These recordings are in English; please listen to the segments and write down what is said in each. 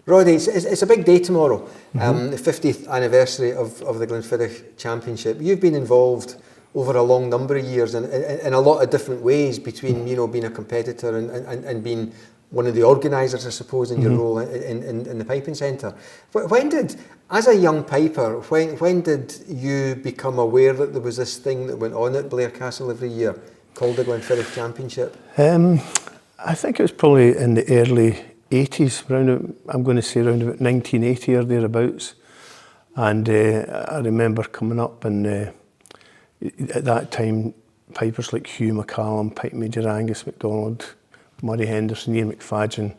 Roddy, it's a big day tomorrow, the 50th anniversary of the Glenfiddich Championship. You've been involved over a long number of years in a lot of different ways, between being a competitor and being one of the organisers, I suppose, in your role in the piping centre. When did, as a young piper, when did you become aware that there was this thing that went on at Blair Castle every year called the Glenfiddich Championship? I think it was probably in the early 80s, I'm going to say around about 1980 or thereabouts. And I remember coming up, and at that time, pipers like Hugh McCallum, Pipe Major Angus MacDonald, Murray Henderson, Ian McFadgen,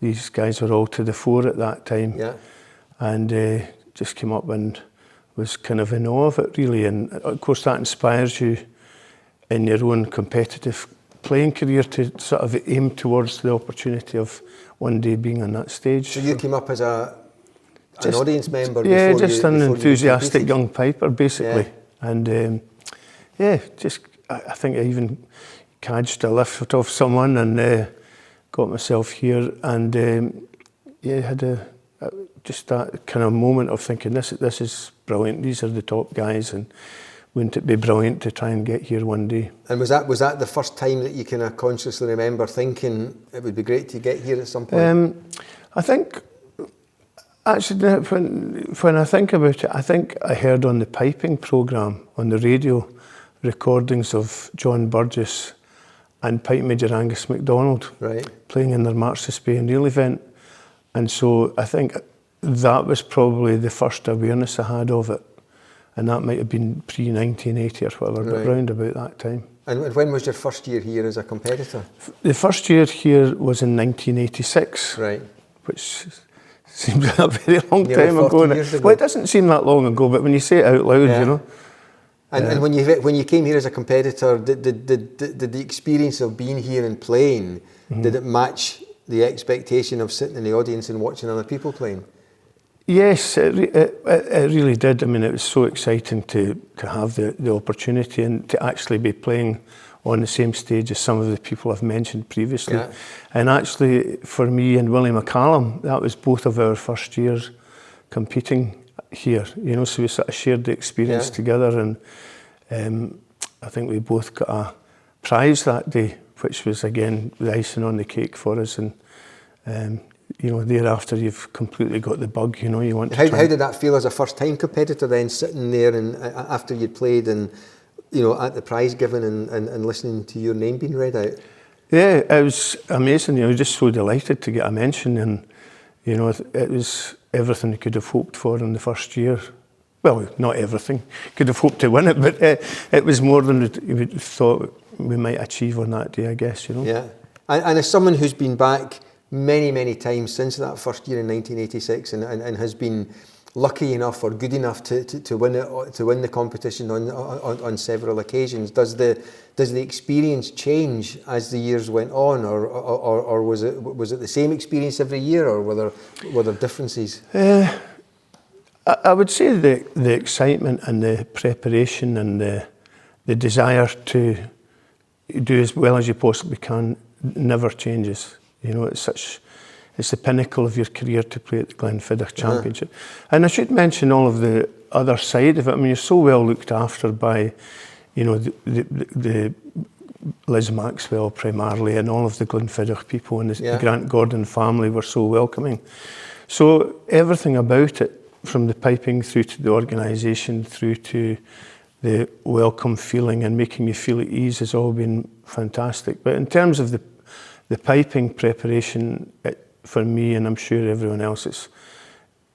these guys were all to the fore at that time. Yeah. And just came up and was kind of in awe of it, really. And of course that inspires you in your own competitive playing career to sort of aim towards the opportunity of one day being on that stage. So you came up as an audience member? Yeah, just an enthusiastic young piper, basically. Yeah. And I think I even cadged a lift off someone and got myself here, and had just that kind of moment of thinking, this is brilliant, these are the top guys, and wouldn't it be brilliant to try and get here one day? And was that the first time that you kind of consciously remember thinking it would be great to get here at some point? I think, actually, when I think about it, I think I heard on the piping programme on the radio recordings of John Burgess and Pipe Major Angus MacDonald playing in their March to Spain Reel event. And so I think that was probably the first awareness I had of it. And that might have been pre-1980 or whatever, but round about that time. And when was your first year here as a competitor? The first year here was in 1986, which seems a very long time ago. Well, it doesn't seem that long ago, but when you say it out loud, you know. And when you came here as a competitor, did the experience of being here and playing, did it match the expectation of sitting in the audience and watching other people playing? Yes, it really did. I mean, it was so exciting to have the opportunity and to actually be playing on the same stage as some of the people I've mentioned previously. Yeah. And actually, for me and Willie McCallum, that was both of our first years competing here. You know, so we sort of shared the experience together, and I think we both got a prize that day, which was again the icing on the cake for us. And you know, thereafter you've completely got the bug. You know, you want to. How did that feel as a first-time competitor then, sitting there and after you'd played and at the prize giving and listening to your name being read out? Yeah, it was amazing. I was just so delighted to get a mention, and it was everything you could have hoped for in the first year. Well, not everything. Could have hoped to win it, but it was more than we thought we might achieve on that day, I guess. Yeah, and as someone who's been back many times since that first year in 1986 and has been lucky enough or good enough to win the competition on several occasions, does the experience change as the years went on, or was it the same experience every year, or were there differences? I would say the excitement and the preparation and the desire to do as well as you possibly can never changes. It's the pinnacle of your career to play at the Glenfiddich Championship. And I should mention all of the other side of it. I mean, you're so well looked after by, the Liz Maxwell primarily, and all of the Glenfiddich people, and the Grant Gordon family were so welcoming. So everything about it, from the piping through to the organisation, through to the welcome feeling and making you feel at ease, has all been fantastic. But in terms of the piping preparation, for me, and I'm sure everyone else, it's,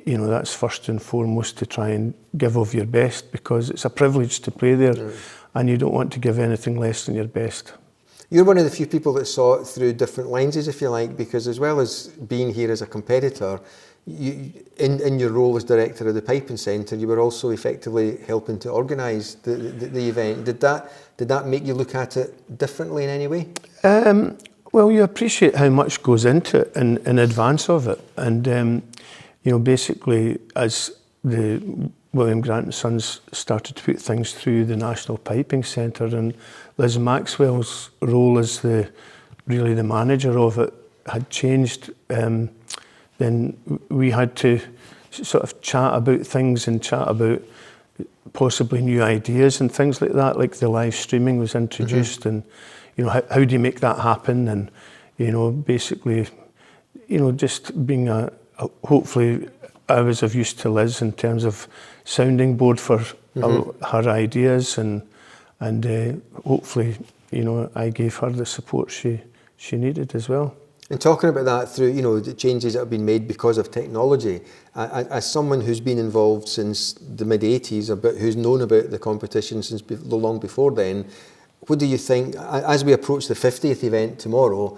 that's first and foremost to try and give of your best, because it's a privilege to play there, and you don't want to give anything less than your best. You're one of the few people that saw it through different lenses, if you like, because as well as being here as a competitor, in your role as director of the Piping Centre, you were also effectively helping to organise the event. Did that make you look at it differently in any way? Well, you appreciate how much goes into it in advance of it. And, basically, as the William Grant and Sons started to put things through the National Piping Centre, and Liz Maxwell's role as really the manager of it had changed then we had to sort of chat about things and chat about possibly new ideas and things like that, like the live streaming was introduced, and how do you make that happen, and basically just being hopefully I was of use to Liz in terms of sounding board for her ideas, and hopefully I gave her the support she needed as well. And talking about that through, the changes that have been made because of technology, as someone who's been involved since the mid-80s, who's known about the competition since long before then, what do you think, as we approach the 50th event tomorrow,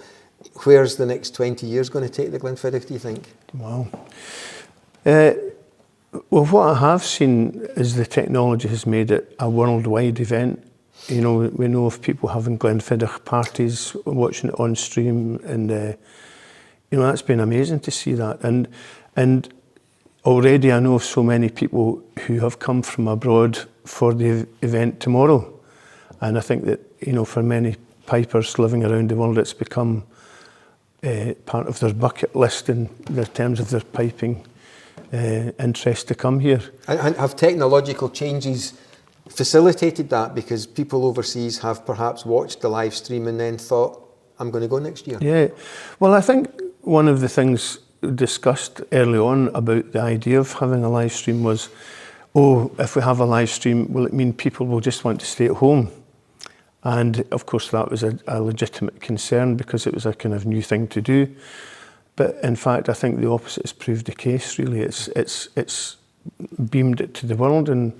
where's the next 20 years going to take the Glenfiddich, do you think? Wow. Well, what I have seen is the technology has made it a worldwide event. We know of people having Glenfiddich parties, watching it on stream, and that's been amazing to see that. And already I know of so many people who have come from abroad for the event tomorrow, and I think that for many pipers living around the world, it's become part of their bucket list in terms of their piping interest to come here. And have technological changes facilitated that, because people overseas have perhaps watched the live stream and then thought, I'm going to go next year? Yeah, well, I think one of the things discussed early on about the idea of having a live stream was, if we have a live stream, will it mean people will just want to stay at home? And of course that was a legitimate concern, because it was a kind of new thing to do. But in fact, I think the opposite has proved the case, really. It's beamed it to the world, and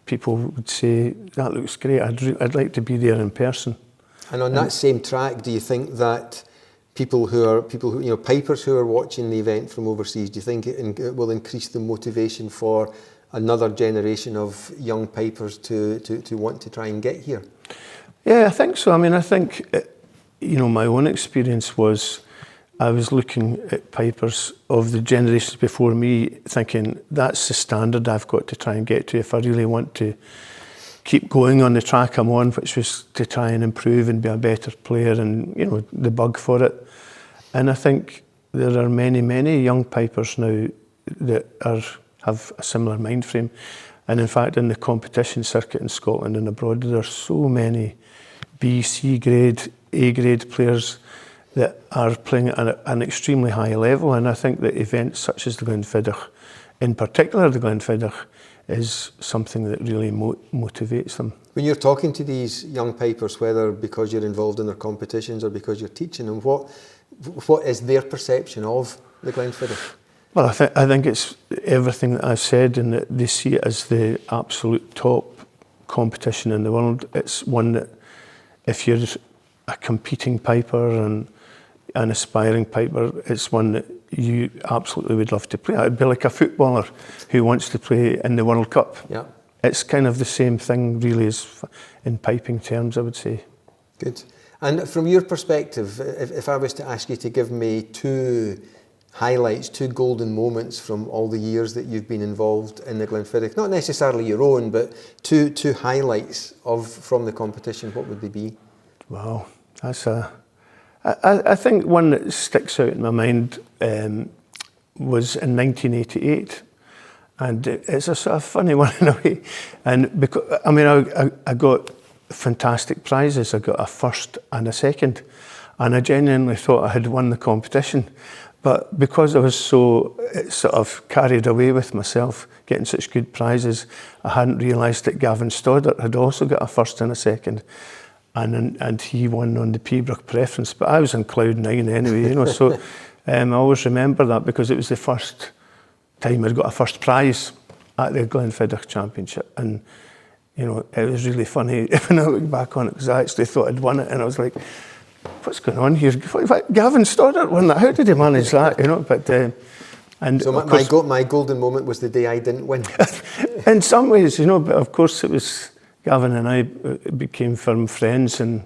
people would say, that looks great, I'd like to be there in person. And on that same track, do you think that pipers who are watching the event from overseas, do you think it will increase the motivation for another generation of young pipers to want to try and get here? Yeah, I think so. I mean, I think, my own experience was, I was looking at pipers of the generations before me, thinking that's the standard I've got to try and get to if I really want to keep going on the track I'm on, which was to try and improve and be a better player, and the bug for it. And I think there are many, many young pipers now that have a similar mind frame. And in fact, in the competition circuit in Scotland and abroad, there are so many B, C grade, A grade players that are playing at an extremely high level. And I think that events such as the Glenfiddich, in particular the Glenfiddich, is something that really motivates them. When you're talking to these young pipers, whether because you're involved in their competitions or because you're teaching them, what is their perception of the Glenfiddich? Well, I think it's everything that I've said, and that they see it as the absolute top competition in the world. It's one that, if you're a competing piper and an aspiring piper, it's one that you absolutely would love to play. It'd be like a footballer who wants to play in the World Cup. Yeah. It's kind of the same thing, really, as in piping terms, I would say. Good. And from your perspective, if I was to ask you to give me two highlights, two golden moments from all the years that you've been involved in the Glenfiddich, not necessarily your own, but two highlights from the competition, what would they be? Wow, I think one that sticks out in my mind was in 1988, and it's a sort of funny one in a way. And because I got fantastic prizes. I got a first and a second, and I genuinely thought I had won the competition. But because I was so sort of carried away with myself, getting such good prizes, I hadn't realised that Gavin Stoddart had also got a first and a second. And he won on the Pembroke preference, but I was on cloud nine anyway, so I always remember that, because it was the first time I'd got a first prize at the Glenfiddich Championship, and it was really funny when I look back on it, because I actually thought I'd won it, and I was like, what's going on here? Gavin Stoddart won that, how did he manage that, but... and so my golden moment was the day I didn't win. In some ways, but of course it was... Gavin and I became firm friends, and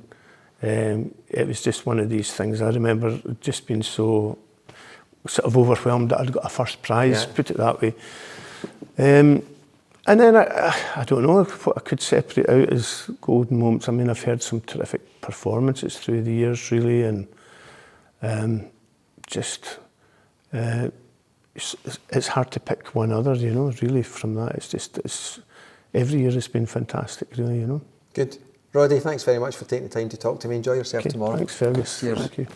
it was just one of these things. I remember just being so sort of overwhelmed that I'd got a first prize, put it that way. And then I don't know what I could separate out as golden moments. I mean, I've heard some terrific performances through the years, really, and it's hard to pick one other, you know, really from that. It's every year has been fantastic, really, you know. Good. Roddy, thanks very much for taking the time to talk to me. Enjoy yourself tomorrow. Thanks, Fergus. Cheers. Thank you.